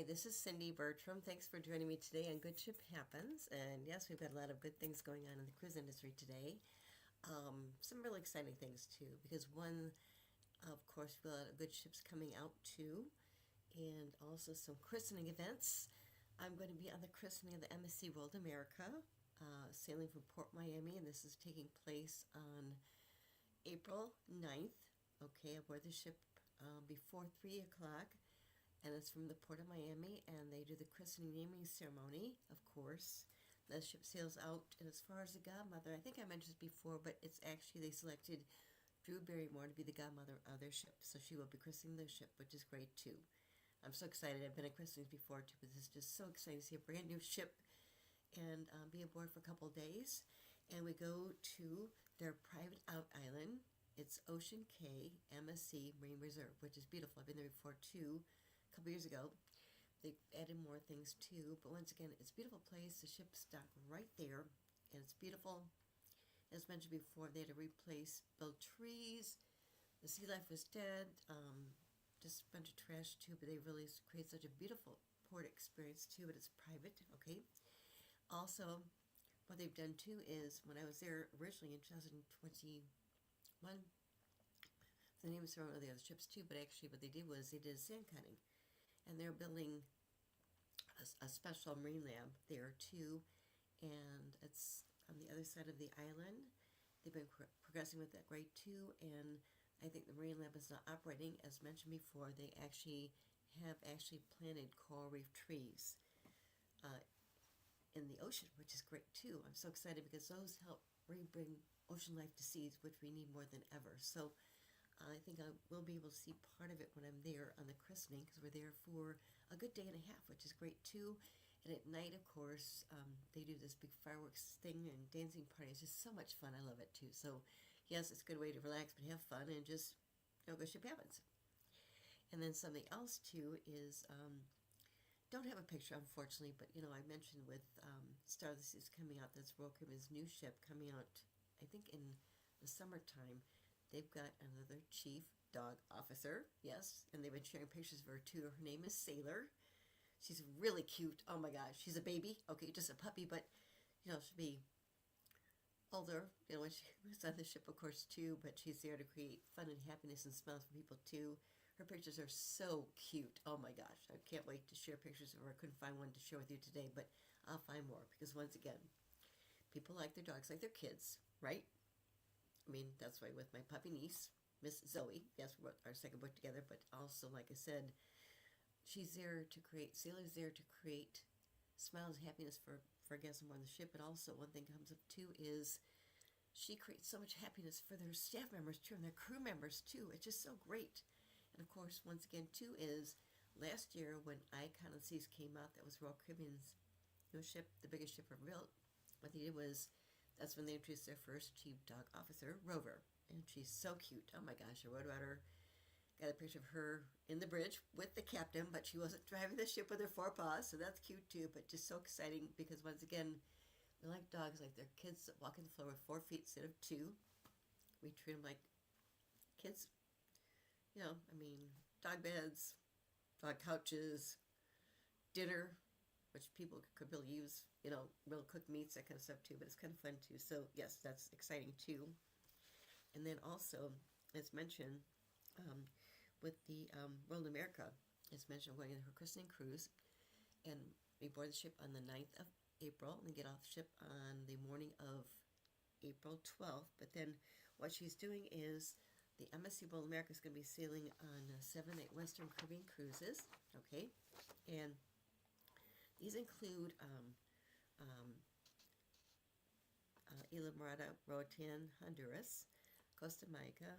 this is Cindy Bertram. Thanks for joining me today on Good Ship Happens. And yes, we've got a lot of good things going on in the cruise industry today. Some really exciting things too, because one, of course, we've got a lot of good ships coming out too, and also some christening events. I'm going to be on the christening of the MSC World America, sailing from Port Miami, and this is taking place on April 9th, okay, aboard the ship before 3 o'clock. And it's from the Port of Miami, and they do the christening naming ceremony, of course. The ship sails out, and as far as the godmother, I think I mentioned this before, but it's actually they selected Drew Barrymore to be the godmother of their ship, so she will be christening the ship, which is great too. I'm so excited. I've been at christenings before too, but this is just so exciting to see a brand new ship and be aboard for a couple of days. And we go to their private out island. It's Ocean Cay MSC Marine Reserve, which is beautiful. I've been there before too. A couple years ago. They've added more things too, but once again, it's a beautiful place. The ship's docked right there, and it's beautiful. As mentioned before, they had to build trees. The sea life was dead. Just a bunch of trash too, but they really create such a beautiful port experience too, but it's private, okay? Also, what they've done too is, when I was there originally in 2021, the name of some of the other ships too, but actually what they did was they did sand cutting. And they're building a special marine lab there too, and it's on the other side of the island. They've been progressing with that great too, and I think the marine lab is not operating. As mentioned before, they have planted coral reef trees in the ocean, which is great too. I'm so excited because those help bring ocean life to seas, which we need more than ever. So I think I will be able to see part of it when I'm there on the christening, because we're there for a good day and a half, which is great too. And at night, of course, they do this big fireworks thing and dancing party. It's just so much fun. I love it too. So yes, it's a good way to relax but have fun and just, good ship happens. And then something else too is, don't have a picture unfortunately, but I mentioned with Star of the Seas coming out, that's Royal Caribbean's new ship coming out, I think in the summertime. They've got another chief dog officer, yes, and they've been sharing pictures of her too. Her name is Sailor. She's really cute. Oh my gosh, she's a baby. Okay, just a puppy, but she'll be older, when she was on the ship, of course, too, but she's there to create fun and happiness and smiles for people too. Her pictures are so cute. Oh my gosh, I can't wait to share pictures of her. I couldn't find one to share with you today, but I'll find more, because once again, people like their dogs like their kids, right? I mean, that's why with my puppy niece, Miss Zoe, yes, we wrote our second book together, but also, like I said, Sailor's there to create smiles and happiness for guests on board the ship, but also one thing comes up too is she creates so much happiness for their staff members too, and their crew members too. It's just so great. And of course, once again too, is last year when Icon of the Seas came out, that was Royal Caribbean's new ship, the biggest ship ever built. What they did was, that's when they introduced their first chief dog officer, Rover. And she's so cute. Oh my gosh, I wrote about her. Got a picture of her in the bridge with the captain, but she wasn't driving the ship with her four paws, so that's cute too. But just so exciting, because once again, we like dogs like they're kids that walk on the floor with 4 feet instead of 2. We treat them like kids. Dog beds, dog couches, dinner, which people could really use, real cooked meats, that kind of stuff too, but it's kind of fun too. So yes, that's exciting too. And then also, as mentioned, with the World America, as mentioned, we're going on her christening cruise, and we board the ship on the 9th of April, and get off the ship on the morning of April 12th. But then what she's doing is, the MSC World America is going to be sailing on 7 Western Caribbean cruises, okay? And these include Isla Morada, Roatan, Honduras, Costa Maya,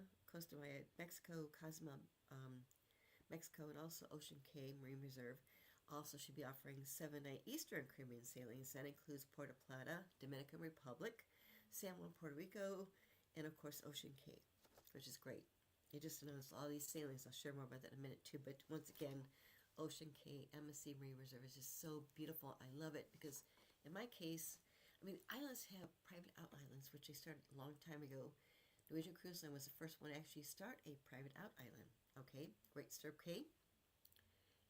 Mexico, Cozumel, Mexico, and also Ocean Cay Marine Reserve. Also should be offering 7-night Eastern Caribbean sailings. That includes Puerto Plata, Dominican Republic, San Juan, Puerto Rico, and of course Ocean Cay, which is great. They just announced all these sailings. I'll share more about that in a minute too. But once again, Ocean Cay MSC Marine Reserve is just so beautiful. I love it because in my case, islands have private out islands, which they started a long time ago. Norwegian Cruise Line was the first one to actually start a private out island. Okay, Great Stirrup Cay.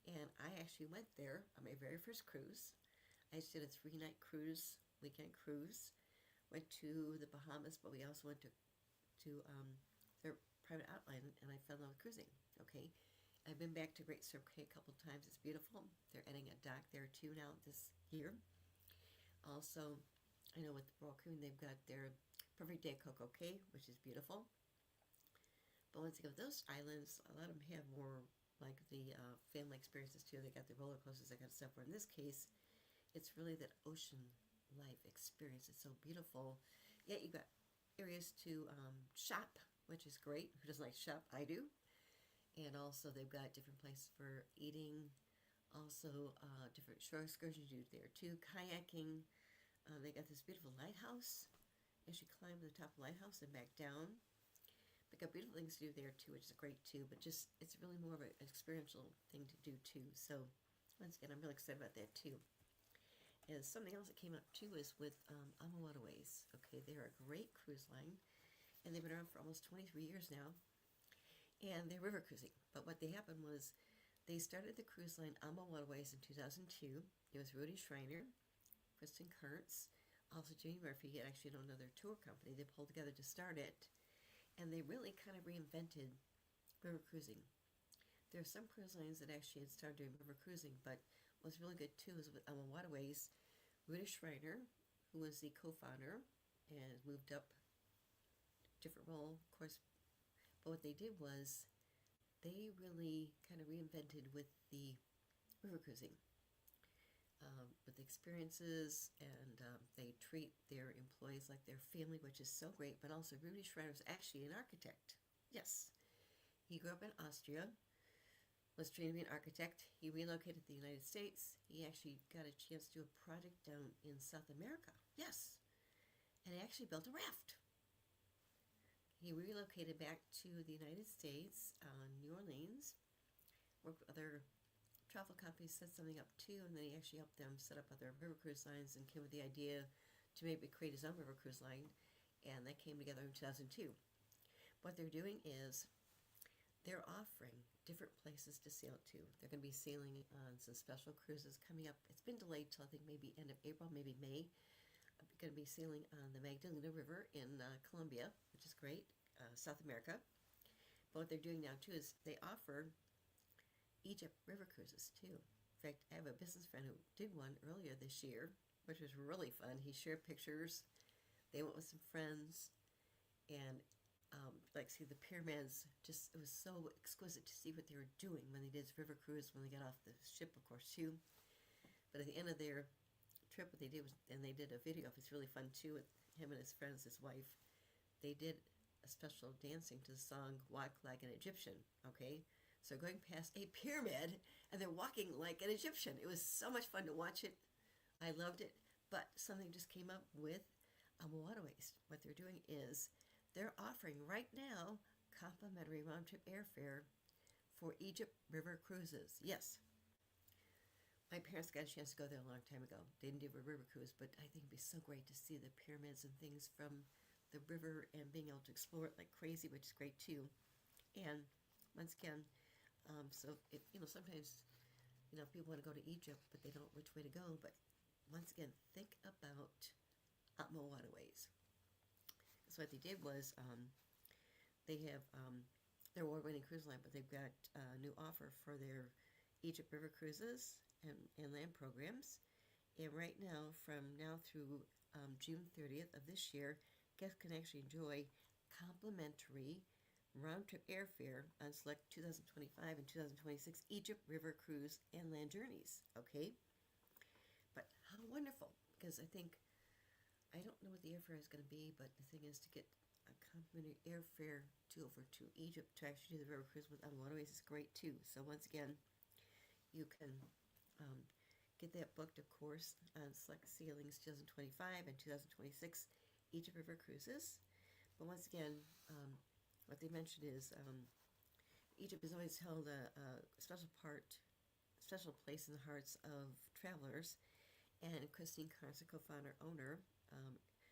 And I actually went there on my very first cruise. I just did a 3-night cruise, weekend cruise. Went to the Bahamas, but we also went to their private outline, and I fell in love with cruising. Okay, I've been back to Great Stirrup Cay a couple times. It's beautiful. They're adding a dock there too now this year. Also, I know with the Royal Caribbean, they've got their Perfect Day at Coco Cay, which is beautiful. But once again, those islands, a lot of them have more like the family experiences too. They got the roller coasters, that kind of stuff. Where in this case, it's really that ocean life experience. It's so beautiful. Yet you got areas to shop, which is great. Who doesn't like to shop? I do. And also they've got different places for eating. Also different shore excursions you do there too. Kayaking. They got this beautiful lighthouse. As you climb to the top of the lighthouse and back down. They got beautiful things to do there too, which is great too. But just it's really more of an experiential thing to do too. So once again, I'm really excited about that too. And something else that came up too is with AMA Waterways. Okay, they're a great cruise line, and they've been around for almost 23 years now. And they're river cruising. But what they happened was they started the cruise line AMA Waterways in 2002. It was Rudy Schreiner, Kristen Kurtz, also Jamie Murphy, and actually another tour company. They pulled together to start it, and they really kind of reinvented river cruising. There are some cruise lines that actually had started doing river cruising, but what's really good too is with AMA Waterways, Rudy Schreiner, who was the co-founder and moved up different role, of course. But what they did was they really kind of reinvented with the river cruising, with the experiences, and they treat their employees like their family, which is so great. But also, Rudy Schreiner was actually an architect. Yes, he grew up in Austria, was trained to be an architect. He relocated to the United States. He actually got a chance to do a project down in South America. Yes, and he actually built a raft. He relocated back to the United States, New Orleans, worked with other travel companies, set something up too, and then he actually helped them set up other river cruise lines and came with the idea to maybe create his own river cruise line, and that came together in 2002. What they're doing is they're offering different places to sail to. They're going to be sailing on some special cruises coming up. It's been delayed till I think maybe end of April, maybe May. I'm going to be sailing on the Magdalena River in Colombia, which is great, South America. But what they're doing now too is they offer Egypt river cruises too. In fact, I have a business friend who did one earlier this year, which was really fun. He shared pictures. They went with some friends, and like see the pyramids. Just it was so exquisite to see what they were doing when they did this river cruise. When they got off the ship, of course, too. But at the end of their trip, what they did was, and they did a video. It's really fun too with him and his friends, his wife. They did a special dancing to the song "Walk Like an Egyptian." Okay. So going past a pyramid, and they're walking like an Egyptian. It was so much fun to watch it. I loved it. But something just came up with AMA Waterways. What they're doing is they're offering right now complimentary round-trip airfare for Egypt river cruises. Yes. My parents got a chance to go there a long time ago. They didn't do a river cruise, but I think it'd be so great to see the pyramids and things from the river and being able to explore it like crazy, which is great too. And once again, so it, sometimes people want to go to Egypt, but they don't know which way to go. But once again, think about AMA Waterways. So what they did was they have their award-winning cruise line, but they've got a new offer for their Egypt river cruises and land programs. And right now, from now through June 30th of this year, guests can actually enjoy complimentary round-trip airfare on select 2025 and 2026 Egypt river cruise and land journeys. Okay, but how wonderful! Because I don't know what the airfare is going to be, but the thing is to get a complimentary airfare over to Egypt to actually do the river cruise with AMA Waterways is great too. So once again, you can get that booked, of course, on select sailings 2025 and 2026 Egypt river cruises. But once again, what they mentioned is Egypt has always held a special place in the hearts of travelers, and Christine Carnes, the co-founder owner,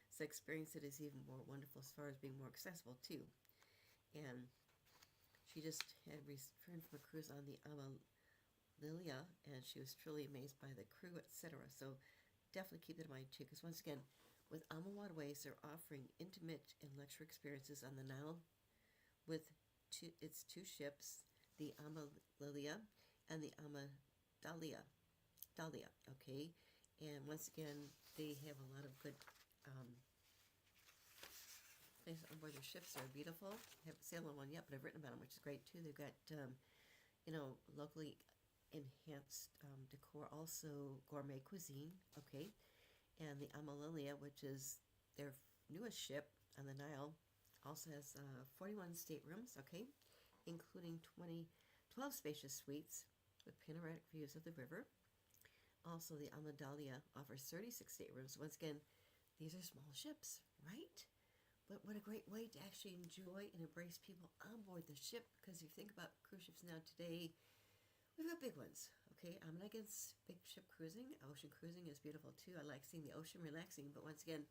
said experience it is even more wonderful as far as being more accessible too. And she just had returned from a cruise on the AMA Lilia, and she was truly amazed by the crew, etc. So definitely keep that in mind too, because once again, with Ama Waterways, they're offering intimate and luxury experiences on the Nile with its two ships, the Ama Lilia and the Ama Dahlia, okay? And once again, they have a lot of good things on board their ships. They're beautiful. I haven't sailed on one yet, but I've written about them, which is great too. They've got, locally enhanced decor, also gourmet cuisine, okay? And the Amalilia, which is their newest ship on the Nile, also has 41 staterooms, okay, including 12 spacious suites with panoramic views of the river. Also, the Amadalia offers 36 staterooms. Once again, these are small ships, right? But what a great way to actually enjoy and embrace people on board the ship, because if you think about cruise ships now today, we've got big ones, okay? I'm not against big ship cruising. Ocean cruising is beautiful too. I like seeing the ocean relaxing, but once again,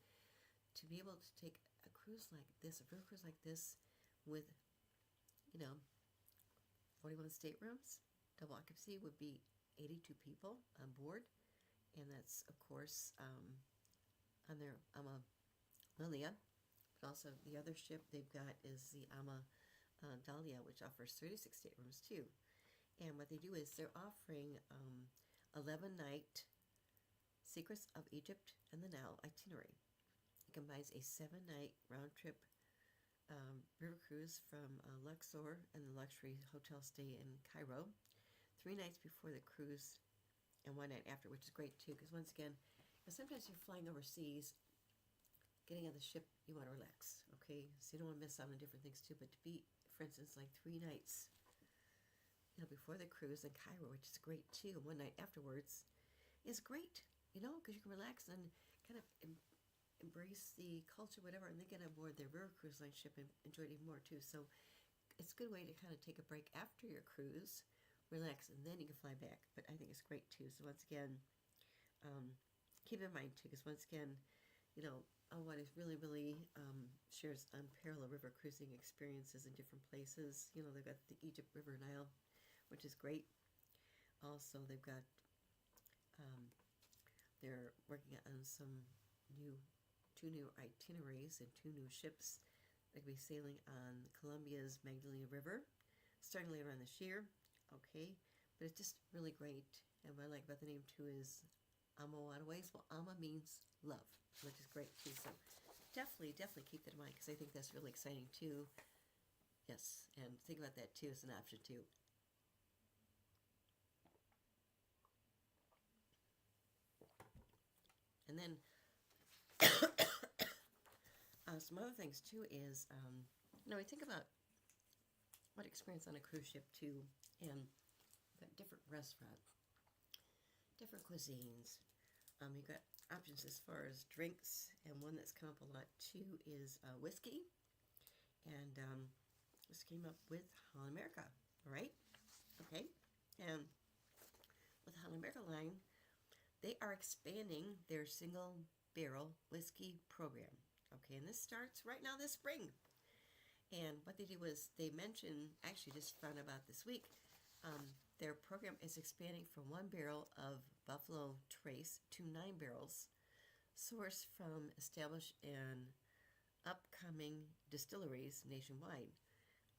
to be able to take a cruise like this, a river cruise like this, with, 41 staterooms, double occupancy would be 82 people on board, and that's, of course, on their Lilia. But also the other ship they've got is the Dahlia, which offers 36 staterooms too. And what they do is they're offering 11-night Secrets of Egypt and the Nile itinerary. It combines a 7-night round-trip river cruise from Luxor and the luxury hotel stay in Cairo, 3 nights before the cruise and 1 night after, which is great too, because once again, sometimes you're flying overseas, getting on the ship, you want to relax, okay? So you don't want to miss out on different things too, but to be, for instance, like 3 nights before the cruise in Cairo, which is great too, and 1 night afterwards is great, because you can relax and kind of embrace the culture, whatever, and then get on board their river cruise line ship and enjoy it even more too. So it's a good way to kind of take a break after your cruise, relax, and then you can fly back. But I think it's great too. So once again, keep in mind too, because once again, what is really, really shares unparalleled river cruising experiences in different places. They've got the Egypt River Nile, which is great. Also, they've got, they're working on two new itineraries and 2 new ships that will be sailing on Colombia's Magdalena River, starting later on this year, okay? But it's just really great. And what I like about the name too is Ama Waterways. Well, Ama means love, which is great too. So definitely keep that in mind, because I think that's really exciting too. Yes, and think about that too as an option too. And then some other things too is, we think about what experience on a cruise ship too, and you've got different restaurants, different cuisines. You've got options as far as drinks, and one that's come up a lot too is whiskey. And this came up with Holland America, all right? Okay, and with Holland America line, they are expanding their single barrel whiskey program. Okay, and this starts right now this spring. And what they did was they mentioned, actually just found about this week, their program is expanding from 1 barrel of Buffalo Trace to 9 barrels, sourced from established and upcoming distilleries nationwide.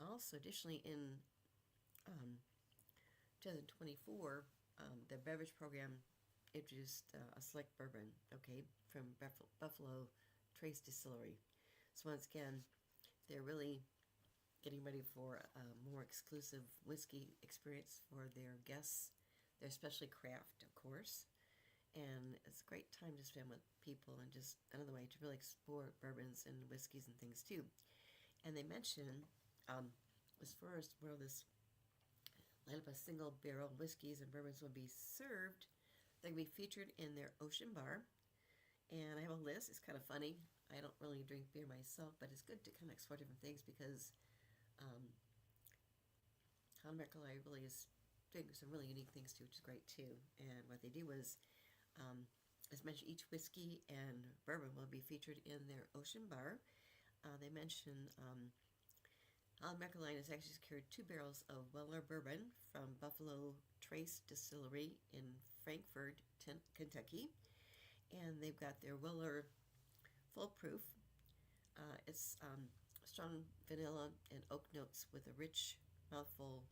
Also, additionally, in 2024, the beverage program introduced a select bourbon, okay, from Buffalo Trace Distillery. So once again, they're really getting ready for a more exclusive whiskey experience for their guests. They're especially craft, of course, and it's a great time to spend with people, and just another way to really explore bourbons and whiskeys and things too. And they mention, as far as where this lineup of single barrel whiskeys and bourbons will be served, they're going to be featured in their Ocean Bar. And I have a list. It's kind of funny. I don't really drink beer myself, but it's good to kind of explore different things, because Holland America really is doing some really unique things too, which is great too. And what they do is, as mentioned, each whiskey and bourbon will be featured in their Ocean Bar. They mention Holland America line has actually secured 2 barrels of Weller bourbon from Buffalo Trace Distillery in Frankfort, Kentucky. And they've got their Weller Full Proof. It's strong vanilla and oak notes with a rich mouthful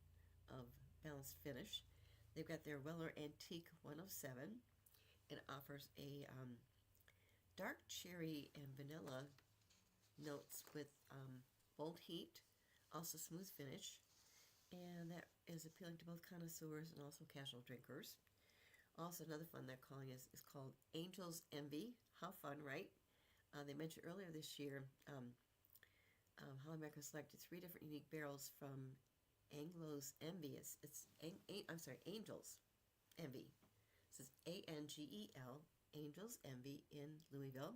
of balanced finish. They've got their Weller Antique 107. It offers a dark cherry and vanilla notes with bold heat, also smooth finish, and that is appealing to both connoisseurs and also casual drinkers. Also, another fun they're calling is called Angel's Envy. How fun, right? They mentioned earlier this year Holland America selected 3 different unique barrels from Anglo's Envy. Angel's Envy. This is Angel, Angel's Envy in Louisville.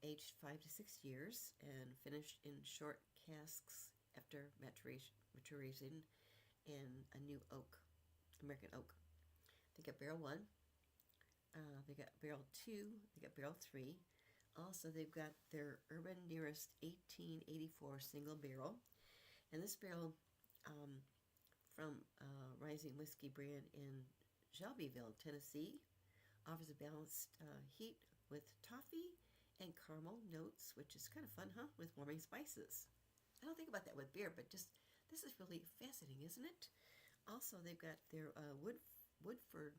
Aged 5 to 6 years and finished in short casks after maturation in a new oak, American oak. They got barrel 1, they got barrel 2, they got barrel 3. Also, they've got their Urban Nearest 1884 single barrel. And this barrel from Rising Whiskey brand in Shelbyville, Tennessee, offers a balanced heat with toffee and caramel notes, which is kind of fun, huh? With warming spices. I don't think about that with beer, but just this is really fascinating, isn't it? Also, they've got their Woodford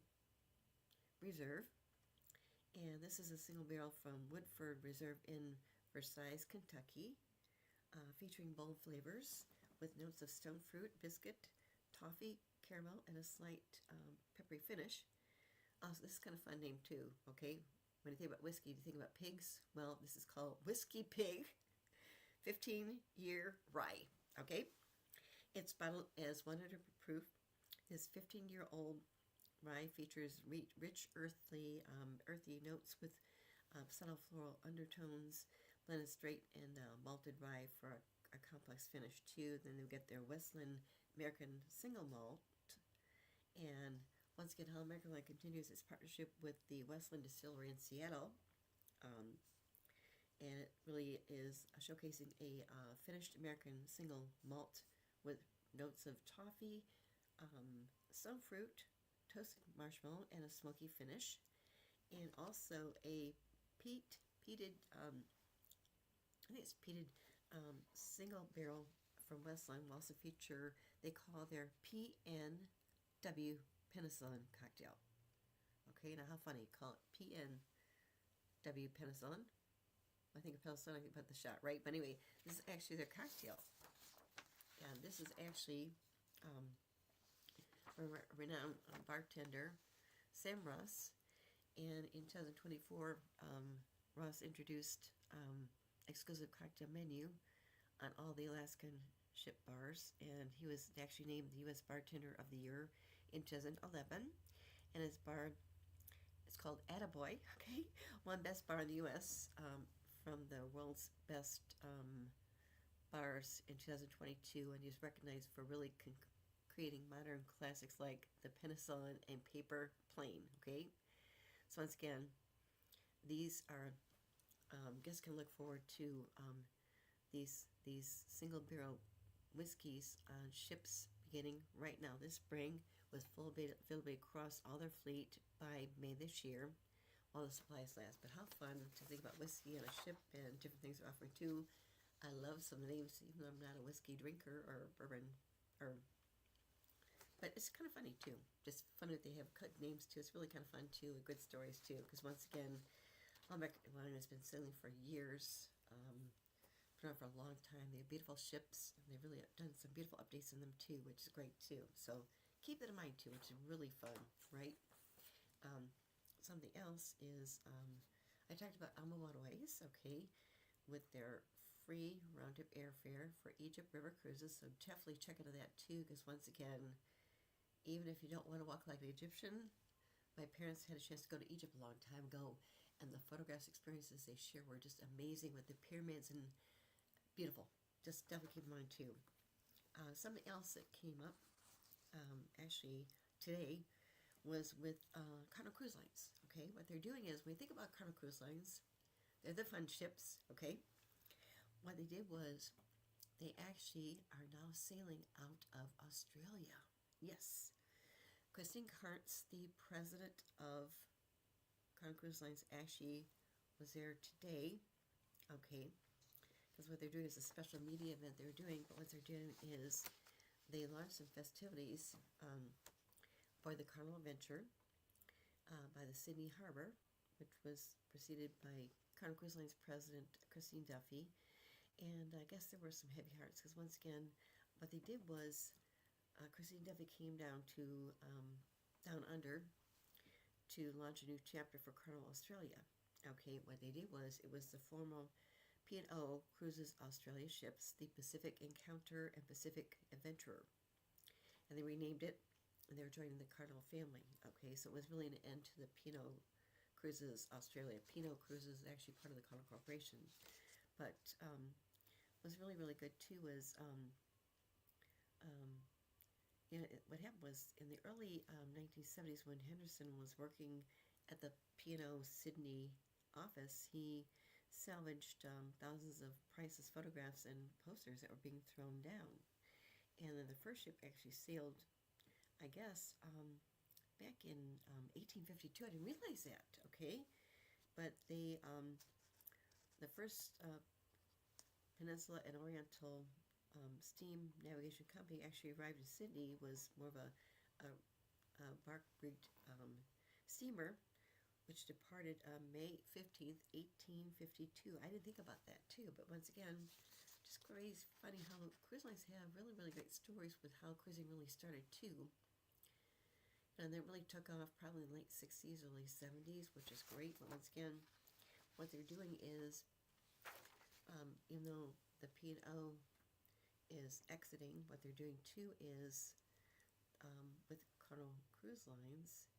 Reserve, and this is a single barrel from Woodford Reserve in Versailles, Kentucky, featuring bold flavors with notes of stone fruit, biscuit, toffee, caramel, and a slight peppery finish. Also, this is kind of a fun name too, okay? When you think about whiskey, do you think about pigs? Well, this is called Whiskey Pig 15-year rye, okay? It's bottled as 100 proof. This 15-year-old rye features rich, earthy notes with subtle floral undertones, blended straight and malted rye for a complex finish too. Then they'll get their Westland American Single Malt. And once again, Holland America Line continues its partnership with the Westland Distillery in Seattle. And it really is showcasing a finished American single malt with notes of toffee, some fruit, toasted marshmallow, and a smoky finish. And also a peated single barrel from Westland will also feature, they call their PNW penicillin cocktail. Okay, now how funny, call it PNW penicillin. I think of penicillin, I think about the shot, right? But anyway, this is actually their cocktail. And this is actually renowned bartender Sam Ross. And in 2024, Ross introduced exclusive cocktail menu on all the Alaskan ship bars, and he was actually named the U.S. Bartender of the Year in 2011. And his bar, it's called Attaboy, okay? Won Best Bar in the U.S. From the World's Best Bars in 2022, and he's recognized for really creating modern classics like the penicillin and paper plane, okay? So once again, these are, guests can look forward to these single barrel whiskeys on ships beginning right now this spring, with full availability across all their fleet by May this year while the supplies last. But how fun to think about whiskey on a ship and different things they're offering too. I love some of the names, even though I'm not a whiskey drinker or bourbon, but it's kind of funny too. Just fun that they have cut names too. It's really kind of fun too, with good stories too. Because once again, American Wine has been sailing for years, been on for a long time. They have beautiful ships, and they've really done some beautiful updates in them too, which is great too. So keep that in mind too, which is really fun, right? Something else is I talked about Alma Waterways, okay, with their free round-trip airfare for Egypt River cruises. So definitely check into that too, because once again, even if you don't want to walk like an Egyptian, my parents had a chance to go to Egypt a long time ago, and the photographs experiences they share were just amazing with the pyramids and beautiful. Just definitely keep in mind too. Something else that came up actually today was with Carnival Cruise Lines. Okay, what they're doing is, when you think about Carnival Cruise Lines, they're the fun ships. Okay, what they did was they actually are now sailing out of Australia. Yes, Christine Karntz, the president of Carnival Cruise Lines, actually was there today. Okay, because what they're doing is a special media event they're doing, but what they're doing is they launched some festivities for the Carnival Adventure by the Sydney Harbor, which was preceded by Carnival Cruise Lines president Christine Duffy. And I guess there were some heavy hearts because once again, what they did was Christine Duffy came down to down under to launch a new chapter for Carnival Australia. Okay, what they did was it was the formal P&O Cruises Australia ships, the Pacific Encounter and Pacific Adventurer, and they renamed it, and they were joining the Carnival family. Okay, so it was really an end to the P&O Cruises Australia. P&O Cruises is actually part of the Carnival Corporation, but what was really good too was what happened was in the early 1970s when Henderson was working at the P&O Sydney office, he salvaged thousands of priceless photographs and posters that were being thrown down. And then the first ship actually sailed, I guess, back in 1852. I didn't realize that, okay? But they, the first Peninsula and Oriental steam navigation company actually arrived in Sydney was more of a bark-rigged steamer, which departed May 15th, 1852. I didn't think about that too, but once again, just crazy funny how cruise lines have really great stories with how cruising really started too. And it really took off probably in the late 60s, early 70s, which is great. But once again, what they're doing is, even though the P&O is exiting, what they're doing too is, with Carnival Cruise Lines,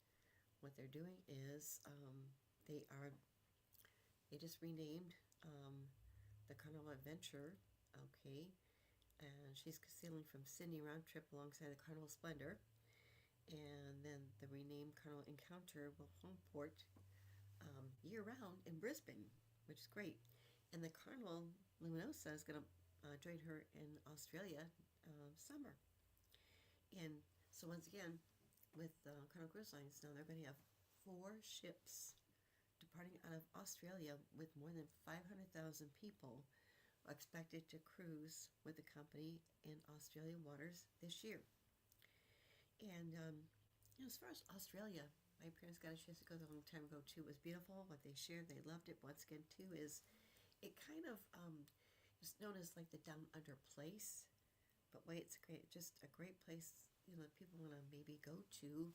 what they're doing is they just renamed the Carnival Adventure, okay, and she's sailing from Sydney round trip alongside the Carnival Splendor, and then the renamed Carnival Encounter will home port year-round in Brisbane, which is great, and the Carnival Luminosa is going to join her in Australia summer. And so once again, with Carnival Cruise Lines now, they're going to have 4 ships departing out of Australia with more than 500,000 people expected to cruise with the company in Australian waters this year. And as far as Australia, my parents got a chance to go there a long time ago too. It was beautiful. What they shared, they loved it. Once again too, is it kind of it's known as like the down under place, but wait, it's just a great place, people want to maybe go to.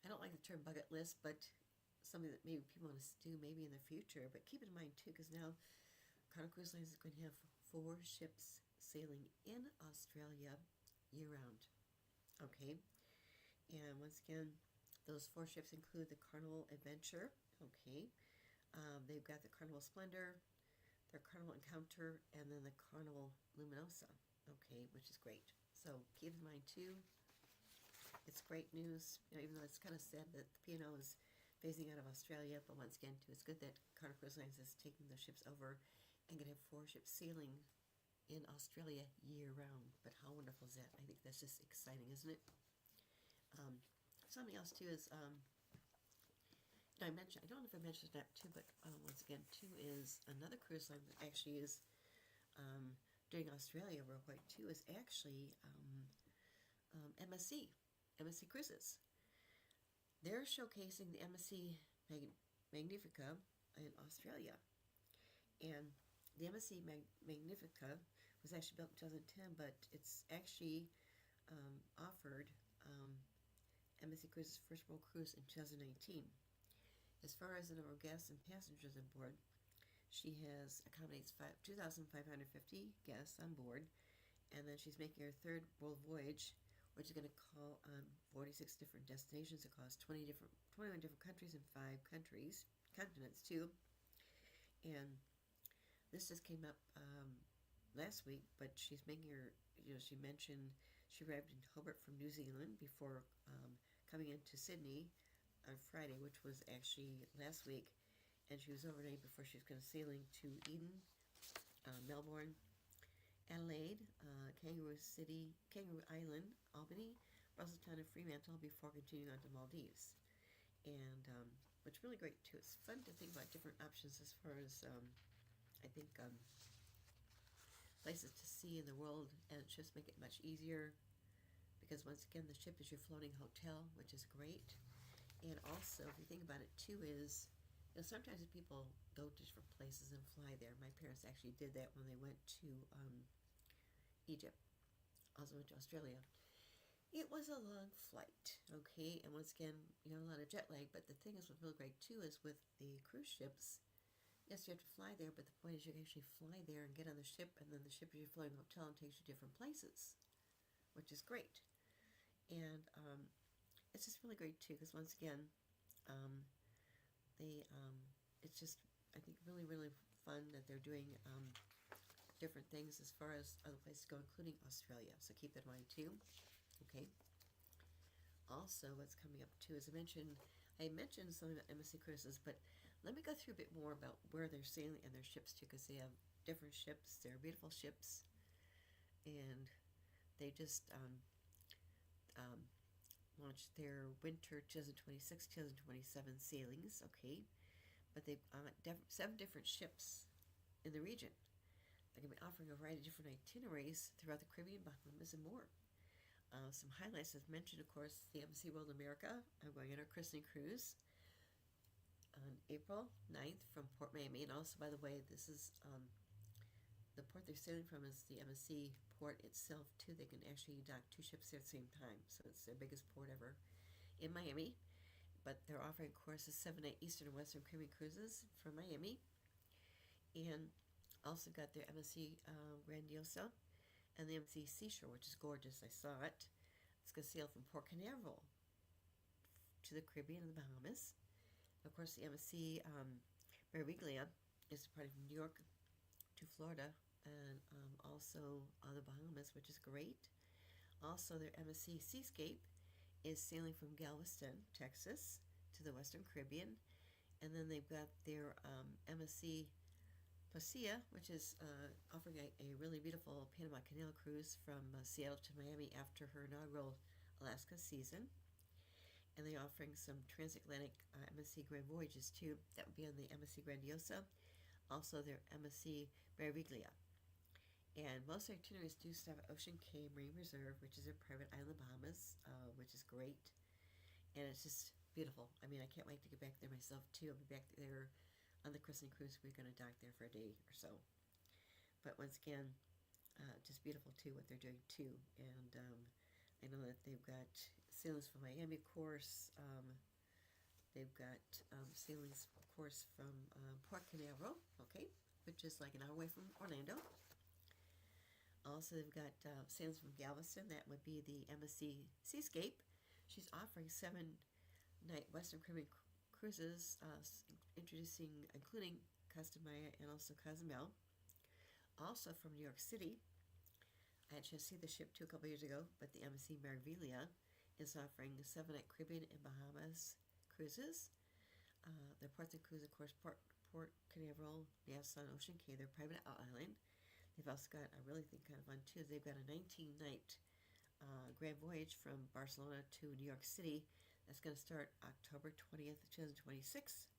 I don't like the term bucket list, but something that maybe people want to do maybe in the future. But keep in mind too, because now Carnival Cruise Lines is going to have 4 ships sailing in Australia year-round. Okay, and once again, those 4 ships include the Carnival Adventure. Okay, they've got the Carnival Splendor, their Carnival Encounter, and then the Carnival Luminosa. Okay, which is great. So keep in mind too, it's great news. Even though it's kind of sad that the P&O is phasing out of Australia, but once again too, it's good that Carnival Cruise Lines is taking those ships over and going to have 4 ships sailing in Australia year-round. But how wonderful is that? I think that's just exciting, isn't it? Something else too is, I don't know if I mentioned that too, but once again too is another cruise line that actually is doing Australia real quick too is actually MSC Cruises. They're showcasing the MSC Magnifica in Australia, and the MSC Magnifica was actually built in 2010, but it's actually offered MSC Cruises' first world cruise in 2019. As far as the number of guests and passengers on board, she accommodates 2,550 guests on board, and then she's making her 3rd world voyage, which is going to call on 46 different destinations across 21 different countries and 5 continents too. And this just came up last week, but she's making her, she mentioned she arrived in Hobart from New Zealand before coming into Sydney on Friday, which was actually last week, and she was overnight before she was going to sailing to Eden, Melbourne, Adelaide, Kangaroo Island, Albany, Brussels-town and Fremantle before continuing on to Maldives. And what's really great too, it's fun to think about different options as far as I think places to see in the world, and ships make it much easier because once again the ship is your floating hotel, which is great. And also, if you think about it too, is sometimes people go to different places and fly there. My parents actually did that when they went to Egypt, also went to Australia. It was a long flight, okay, and once again, a lot of jet lag, but the thing is what's really great too is with the cruise ships, yes, you have to fly there, but the point is you can actually fly there and get on the ship, and then the ship is your floating hotel and takes you to different places, which is great. And it's just really great too, because once again, it's just, I think, really, really fun that they're doing different things as far as other places go, including Australia, so keep that in mind too. Okay. Also, what's coming up too, as I mentioned something about MSC Cruises, but let me go through a bit more about where they're sailing and their ships too, because they have different ships. They're beautiful ships, and they just launched their winter 2026-2027 sailings. Okay, but they've 7 different ships in the region. They're going to be offering a variety of different itineraries throughout the Caribbean, Bahamas, and more. Some highlights, as mentioned, of course, the MSC World America. I'm going on a christening cruise on April 9th from Port Miami. And also, by the way, this is the port they're sailing from is the MSC port itself, too. They can actually dock 2 ships there at the same time. So it's their biggest port ever in Miami. But they're offering, of course, a 7-night Eastern and Western Caribbean cruises from Miami. And also got their MSC Grandiosa and the MSC Seashore, which is gorgeous. I saw it. It's going to sail from Port Canaveral to the Caribbean and the Bahamas. Of course, the MSC Meraviglia is departing from New York to Florida, and also the Bahamas, which is great. Also, their MSC Seascape is sailing from Galveston, Texas, to the Western Caribbean. And then they've got their MSC Placia, which is offering a really beautiful Panama Canal cruise from Seattle to Miami after her inaugural Alaska season. And they're offering some transatlantic MSC Grand Voyages too. That would be on the MSC Grandiosa. Also their MSC Meraviglia. And most itineraries do stop at Ocean Cay Marine Reserve, which is a private island in the Bahamas, which is great. And it's just beautiful. I mean, I can't wait to get back there myself too. I'll be back there on the christening cruise. We're going to dock there for a day or so. But once again, just beautiful too what they're doing too. And I know that they've got sailings from Miami, of course. They've got sailings, of course, from Port Canaveral, okay, which is like an hour away from Orlando. Also, they've got sailings from Galveston. That would be the MSC Seascape. She's offering 7-night Western Caribbean cruises, including Costa Maya and also Cozumel. Also from New York City, I had just seen the ship too a couple years ago, but the MSC Meraviglia is offering 7-night Caribbean and Bahamas cruises. Their ports include, of course, Port Canaveral, Nassau, and Ocean Cay. They're a private island. They've also got, I really think kind of fun too, they've got a 19-night grand voyage from Barcelona to New York City. That's going to start October 20th, 2026.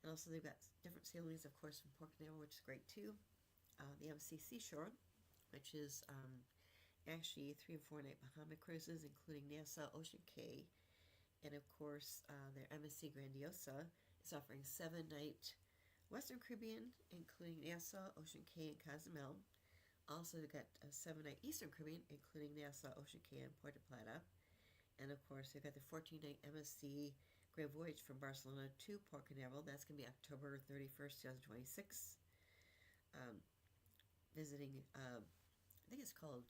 And also they've got different sailings, of course, from Port Canaveral, which is great too. The MSC Seashore, which is actually 3 and 4 night Bahama cruises, including Nassau, Ocean Cay. And of course, their MSC Grandiosa is offering 7-night Western Caribbean, including Nassau, Ocean Cay, and Cozumel. Also, they've got a 7-night Eastern Caribbean, including Nassau, Ocean Cay, and Puerto Plata. And of course, they've got the 14-night MSC Grand Voyage from Barcelona to Port Canaveral. That's going to be October 31st, 2026. Visiting, I think it's called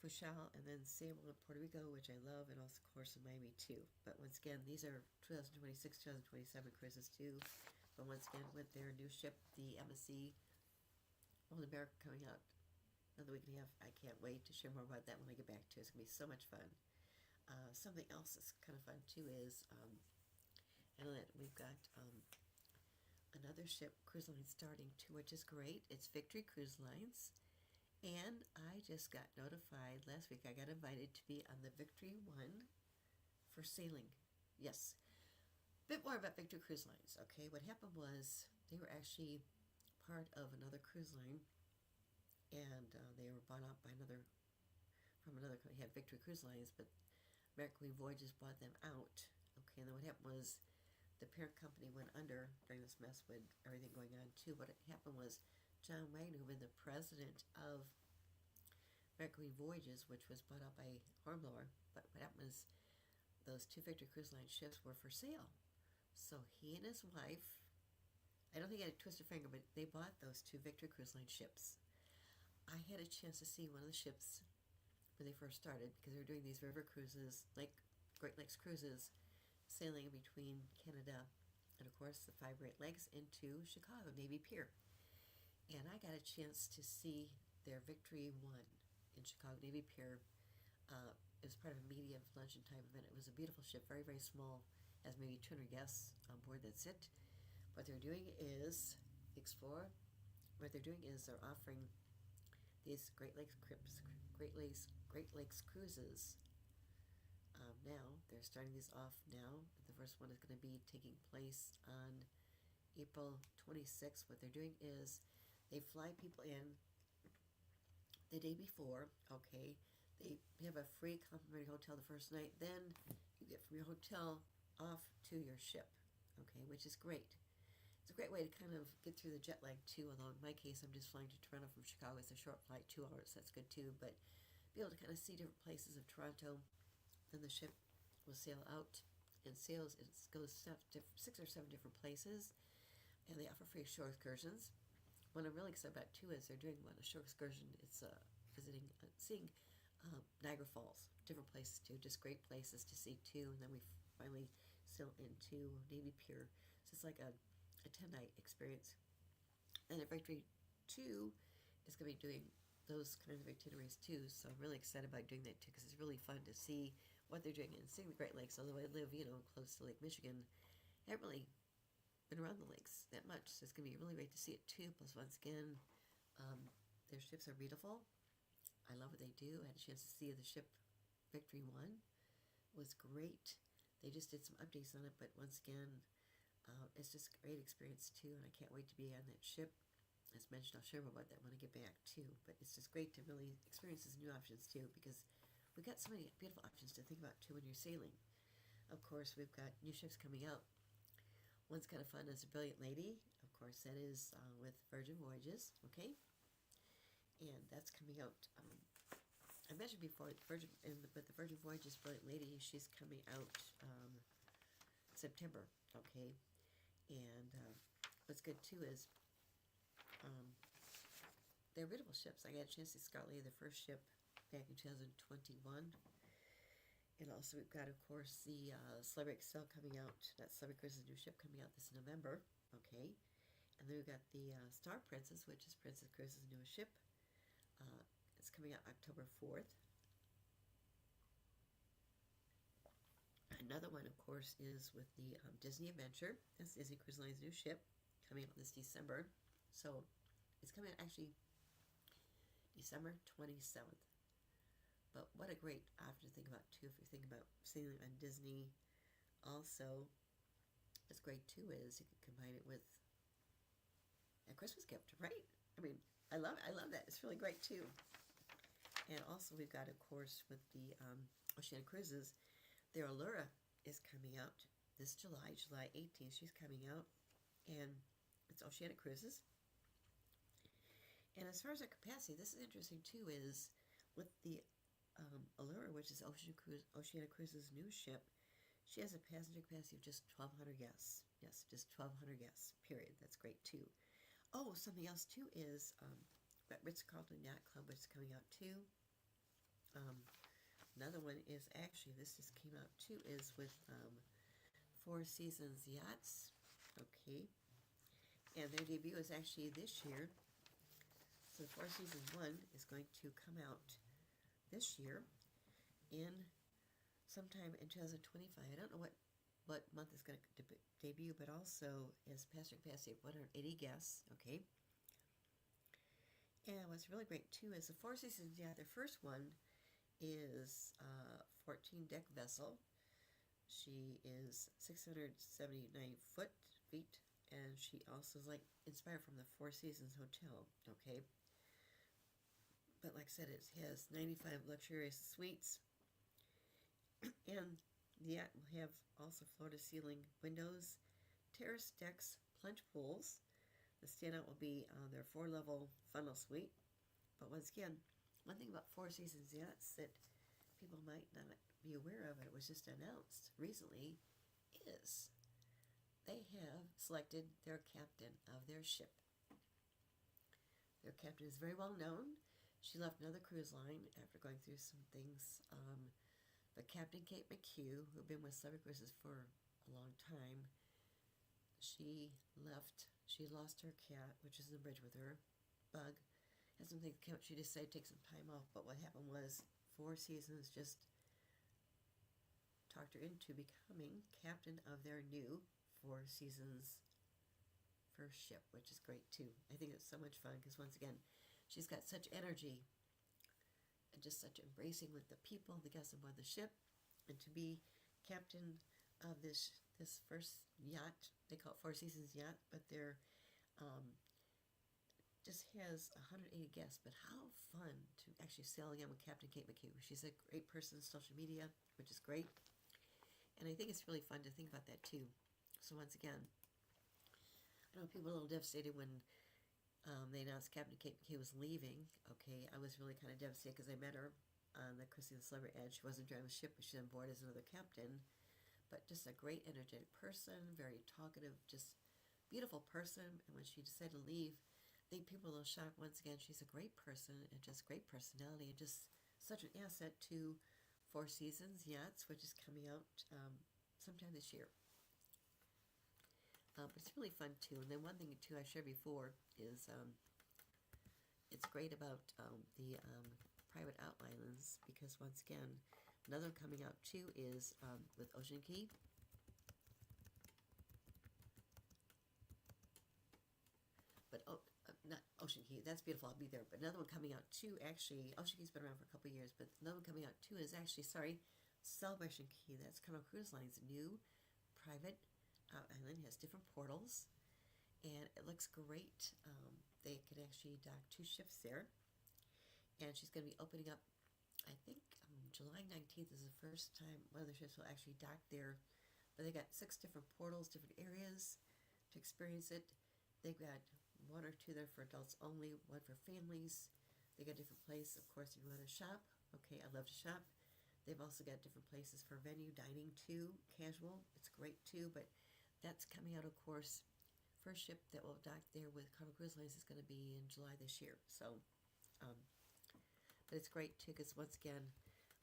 Funchal, and then Sable in Puerto Rico, which I love, and also, of course, in Miami too. But once again, these are 2026-2027 cruises too. But once again, with their new ship, the MSC World America, coming out another week and a half. I can't wait to share more about that when I get back to it. It's going to be so much fun. Something else that's kind of fun too is, I know that we've got another ship, cruise line, starting too, which is great. It's Victory Cruise Lines, And I just got notified last week, I got invited to be on the Victory One for sailing. Yes. A bit more about Victory Cruise Lines. Okay, what happened was they were actually part of another cruise line, and they were bought out by another from another company. Had Victory Cruise Lines, but American Voyages bought them out. Okay, and then what happened was the parent company went under during this mess with everything going on too. What happened was John Wagner, who had been the president of American Voyages, which was bought out by Hornblower, but what happened was those two Victory Cruise Line ships were for sale. So he and his wife, I don't think he had a twisted finger, but they bought those two Victory Cruise Line ships. I had a chance to see one of the ships when they first started, because they were doing these river cruises, like Great Lakes cruises, sailing between Canada and, of course, the five Great Lakes into Chicago, Navy Pier. And I got a chance to see their Victory One in Chicago, Navy Pier. It was part of a media luncheon time event. It was a beautiful ship, very, very small, has maybe 200 guests on board, that's it. What they're doing is explore. What they're doing is they're offering these Great Lakes cruises. Now they're starting these off now. The first one is going to be taking place on April 26th. What they're doing is they fly people in the day before. Okay, they have a free complimentary hotel the first night. Then you get from your hotel off to your ship. Okay, which is great. It's a great way to kind of get through the jet lag too, although in my case I'm just flying to Toronto from Chicago. It's a short flight, 2 hours, that's good too, but be able to kind of see different places of Toronto. Then the ship will sail out and sails, it goes 6 or 7 different places, and they offer free shore excursions. What I'm really excited about too is they're doing a shore excursion. It's seeing Niagara Falls, different places too, just great places to see too. And then we finally sail into Navy Pier, so it's like a 10-night experience. And at Victory 2 is going to be doing those kinds of itineraries too, so I'm really excited about doing that too, because it's really fun to see what they're doing and seeing the Great Lakes. Although I live, close to Lake Michigan, I haven't really been around the lakes that much, so it's going to be really great to see it too. Plus, once again, their ships are beautiful. I love what they do. I had a chance to see the ship Victory One. It was great. They just did some updates on it, but once again, it's just a great experience too, and I can't wait to be on that ship. As mentioned, I'll share more about that when I get back too, but it's just great to really experience these new options too, because we've got so many beautiful options to think about too when you're sailing. Of course, we've got new ships coming out. One's kind of fun as a Brilliant Lady. Of course, that is with Virgin Voyages, okay? And that's coming out, I mentioned before, but the Virgin Voyages Brilliant Lady, she's coming out September, okay? And what's good too is they're beautiful ships. I got a chance to see Scarlet, the first ship, back in 2021. And also we've got, of course, the Celebrity Excel coming out. That Celebrity Cruises new ship coming out this November. Okay. And then we've got the Star Princess, which is Princess Cruises' newest ship. It's coming out October 4th. Another one, of course, is with the Disney Adventure. That's Disney Cruise Line's new ship coming out this December. So it's coming out actually December 27th. But what a great option to think about too, if you think about sailing on Disney. Also, what's great too is you can combine it with a Christmas gift, right? I mean, I love that. It's really great too. And also we've got, of course, with the Oceania Cruises, their Allura is coming out this July 18th. She's coming out, and it's Oceania Cruises. And as far as our capacity, this is interesting too, is with the Allura, which is Oceania Cruises' new ship, she has a passenger capacity of just 1,200 guests. Yes, just 1,200 guests, period. That's great too. Oh, something else too is Ritz-Carlton Yacht Club, which is coming out too. Another one is actually, this just came out too, is with Four Seasons Yachts. Okay. And their debut is actually this year. So Four Seasons 1 is going to come out this year in sometime in 2025. I don't know what month is going to debut, but also has passenger capacity of 180 guests. Okay. And what's really great too is the Four Seasons yacht. Their first one is a 14 deck vessel. She is 679 feet, and she also is like inspired from the Four Seasons Hotel. Okay, but like I said, it has 95 luxurious suites, and the yacht will have also floor to ceiling windows, terrace decks, plunge pools. The standout will be their 4-level funnel suite. But once again, one thing about Four Seasons yachts that people might not be aware of, and it was just announced recently, is they have selected their captain of their ship. Their captain is very well known. She left another cruise line after going through some things. But Captain Kate McHugh, who had been with Celebrity Cruises for a long time, she left. She lost her cat, which is in the bridge with her, Bug. Had something come up. She decided to take some time off. But what happened was Four Seasons just talked her into becoming captain of their new Four Seasons first ship, which is great too. I think it's so much fun because once again, she's got such energy and just such embracing with the people, the guests aboard the ship, and to be captain of this first yacht. They call it Four Seasons yacht, but they're just has 180 guests. But how fun to actually sail again with Captain Kate McHugh. She's a great person on social media, which is great. And I think it's really fun to think about that too. So once again, I know people were a little devastated when they announced Captain Kate McHugh was leaving. Okay, I was really kind of devastated because I met her on the Chrissy the Celebrity Edge. She wasn't driving the ship, but she's on board as another captain. But just a great, energetic person, very talkative, just beautiful person. And when she decided to leave, I think people were a little shocked. Once again, she's a great person and just great personality and just such an asset to Four Seasons Yachts, which is coming out sometime this year. But it's really fun too. And then one thing too I shared before is it's great about the private islands because once again, another one coming out too is with Ocean Key. But not Ocean Key. That's beautiful. I'll be there. But another one coming out too. Actually, Ocean Key's been around for a couple of years, but another one coming out too is actually Celebration Key. That's Carnival Cruise Line's new private island. Has different portals, and it looks great. They can actually dock 2 ships there, and she's going to be opening up. I think July 19th is the first time one of the ships will actually dock there. But they got 6 different portals, different areas to experience it. They've got 1 or 2 there for adults only, 1 for families. They got different places, of course, if you want to shop. Okay, I love to shop. They've also got different places for venue dining too, casual. It's great too, but that's coming out, of course. First ship that will dock there with Carnival Cruise Lines is going to be in July this year. So, but it's great too because once again,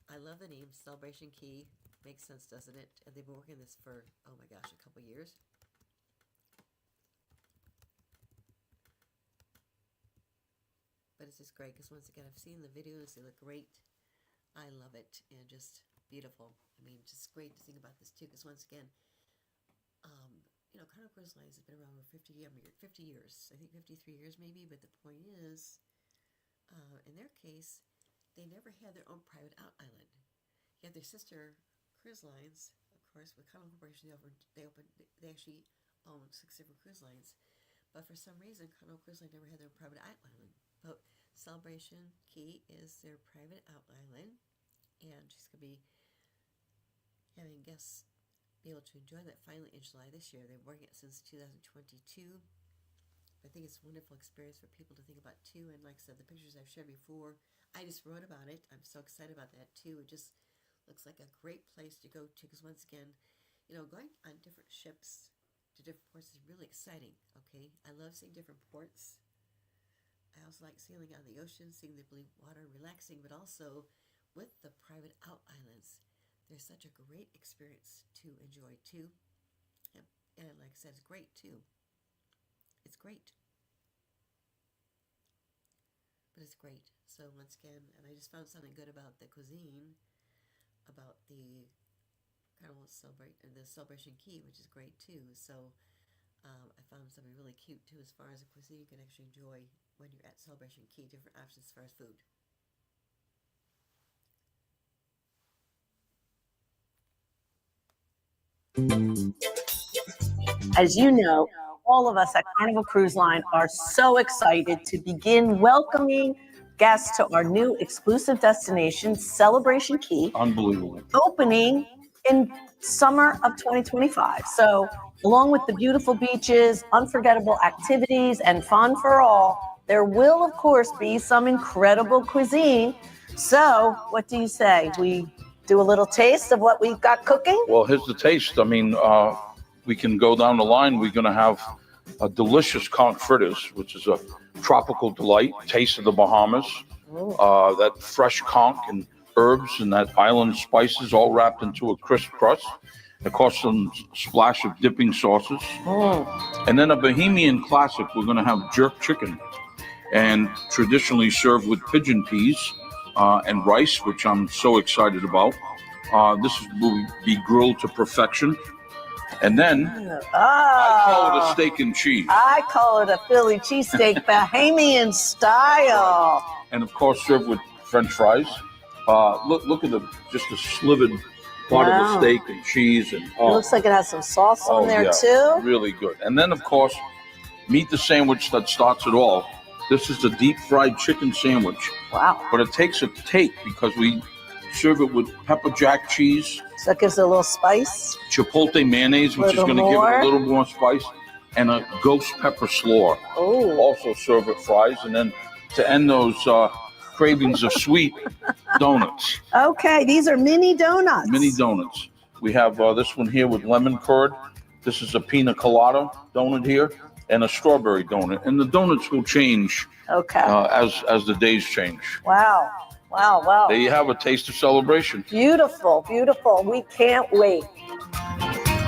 I love the name Celebration Key. Makes sense, doesn't it? And they've been working on this for, oh my gosh, a couple years. But it's just great because once again, I've seen the videos. They look great. I love it and just beautiful. I mean, just great to think about this too because once again, Carnival Cruise Lines has been around for 50 years. I think 53 years maybe, but the point is, in their case, they never had their own private island. You have their sister cruise lines, of course, with Carnival Corporation. They actually own 6 different cruise lines, but for some reason, Carnival Cruise Line never had their own private island. But Celebration Key is their private island, and she's going to be having guests be able to enjoy that finally in July this year. They've been working it since 2022. I think it's a wonderful experience for people to think about too. And like I said, the pictures I've shared before, I just wrote about it. I'm so excited about that too. It just looks like a great place to go to because once again, going on different ships to different ports is really exciting. Okay, I love seeing different ports. I also like sailing on the ocean, seeing the blue water, relaxing, but also with the private islands. There's such a great experience to enjoy too. And like I said, it's great too. It's great. But it's great. So once again, and I just found something good about the cuisine, about the Carnival the Celebration Key, which is great too. So I found something really cute too as far as the cuisine you can actually enjoy when you're at Celebration Key, different options as far as food. As you know, all of us at Carnival Cruise Line are so excited to begin welcoming guests to our new exclusive destination, Celebration Key. Unbelievable. Opening in summer of 2025. So, along with the beautiful beaches, unforgettable activities, and fun for all, there will, of course, be some incredible cuisine. So, what do you say? We do a little taste of what we've got cooking? Well, here's the taste. I mean, we can go down the line. We're going to have a delicious conch fritters, which is a tropical delight, taste of the Bahamas. That fresh conch and herbs and that island spices all wrapped into a crisp crust. Of course, some splash of dipping sauces. And then a Bohemian classic, we're going to have jerk chicken, and traditionally served with pigeon peas and rice, which I'm so excited about. This will be grilled to perfection. And then I call it a steak and cheese. I call it a Philly cheesesteak, Bahamian style. And of course, served with French fries. Look at just a slivered part of the steak and cheese. And it looks like it has some sauce on there too. Really good. And then, of course, meet the sandwich that starts it all. This is the deep fried chicken sandwich. Wow. But it takes a take because we serve it with pepper jack cheese. So it gives it a little spice. Chipotle mayonnaise, which is going to give it a little more spice. And a ghost pepper slaw. Oh. Also serve with fries. And then to end those cravings of sweet, donuts. Okay, these are mini donuts. Mini donuts. We have this one here with lemon curd. This is a pina colada donut here. And a strawberry donut. And the donuts will change as the days change. Wow. Wow, wow. There you have a taste of celebration. Beautiful, beautiful. We can't wait. I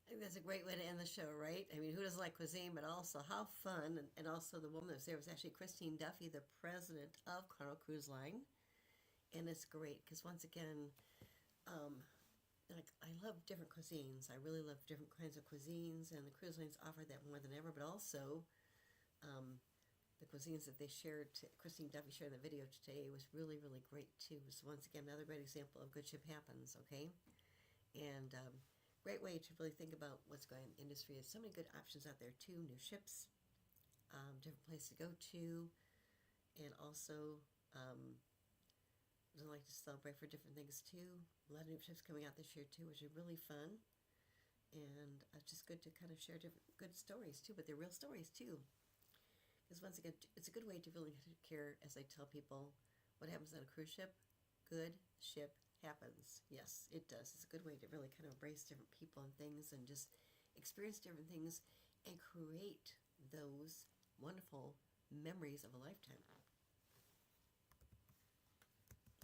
think that's a great way to end the show, right? I mean, who doesn't like cuisine, but also how fun. And also the woman that was there was actually Christine Duffy, the president of Carnival Cruise Line. And it's great because once again, like I love different cuisines. I really love different kinds of cuisines, and the cruise lines offer that more than ever. But also, the cuisines that they shared, Christine Duffy shared in the video today, was really, really great too. So once again, another great example of good ship happens. Okay, and great way to really think about what's going on in the industry. There's so many good options out there too. New ships, different places to go to, and also. I like to celebrate for different things too. A lot of new ships coming out this year too, which are really fun, and it's just good to kind of share different good stories too, but they're real stories too. Because once again, it's a good way to really care, as I tell people, what happens on a cruise ship. Good ship happens. Yes, it does. It's a good way to really kind of embrace different people and things, and just experience different things, and create those wonderful memories of a lifetime.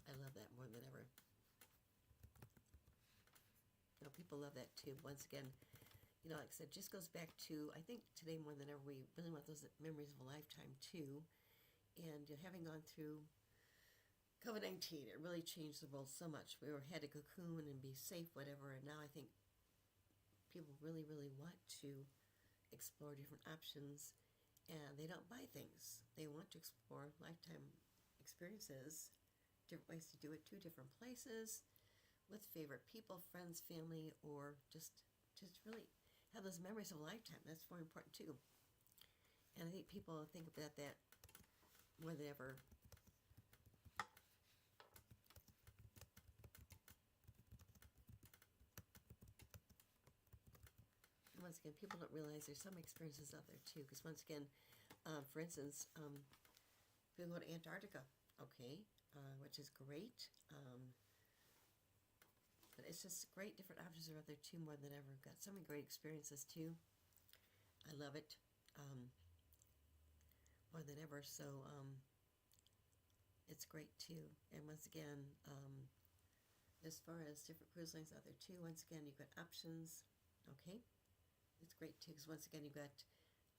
I love that more than ever. You know, people love that too. Once again, like I said, just goes back to, I think today more than ever, we really want those memories of a lifetime too. And having gone through COVID-19, it really changed the world so much. We had to cocoon and be safe, whatever. And now I think people really, really want to explore different options, and they don't buy things. They want to explore lifetime experiences, different ways to do it, to different places, with favorite people, friends, family, or just really have those memories of a lifetime. That's more important too. And I think people think about that more than ever. Once again, people don't realize there's some experiences out there too. Because once again, for instance, people go to Antarctica, okay, which is great. But it's just great. Different options are out there too, more than ever. Got so many great experiences too. I love it more than ever. So it's great too. And once again, as far as different cruise lines out there too, once again, you've got options. Okay, it's great too, because once again, you've got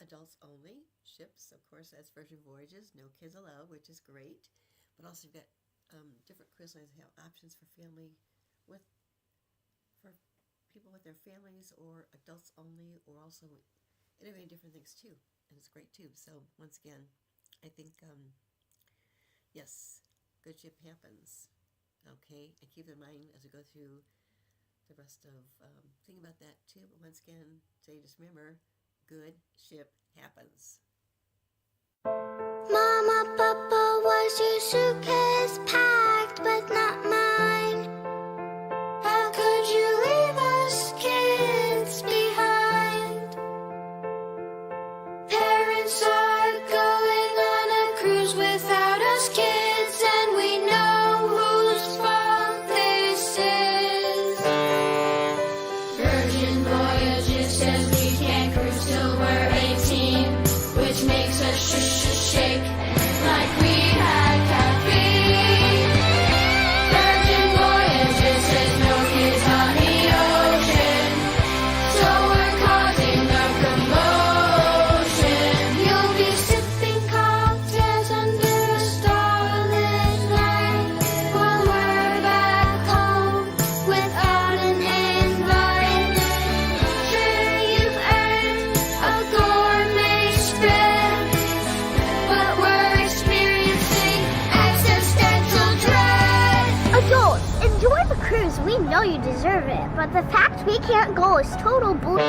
adults only ships. Of course, that's Virgin Voyages, no kids allowed, which is great. But also you've got different cruise lines that have options for family, for people with their families or adults only, or also interviewing different things too, and it's great too. So once again, I think yes, good ship happens. Okay, and keep in mind as we go through the rest of think about that too. But once again, say just remember, good ship happens. Mama, Papa, was your suitcase packed but not mine? How could you leave us kids behind? Parents are going on a cruise without us kids, and we know whose fault this is. Virgin Voyages says we can't cruise till we're 18, which makes us shake like we had caffeine. Virgin Voyages says no kids on the ocean, so we're causing a commotion. You'll be sipping cocktails under a starlit night while we're back home without an invite. Sure, you've earned a gourmet spread, but we're experiencing existential dread. Adults, enjoy the cruise. We know you deserve it, but the fact we can't go is total bull.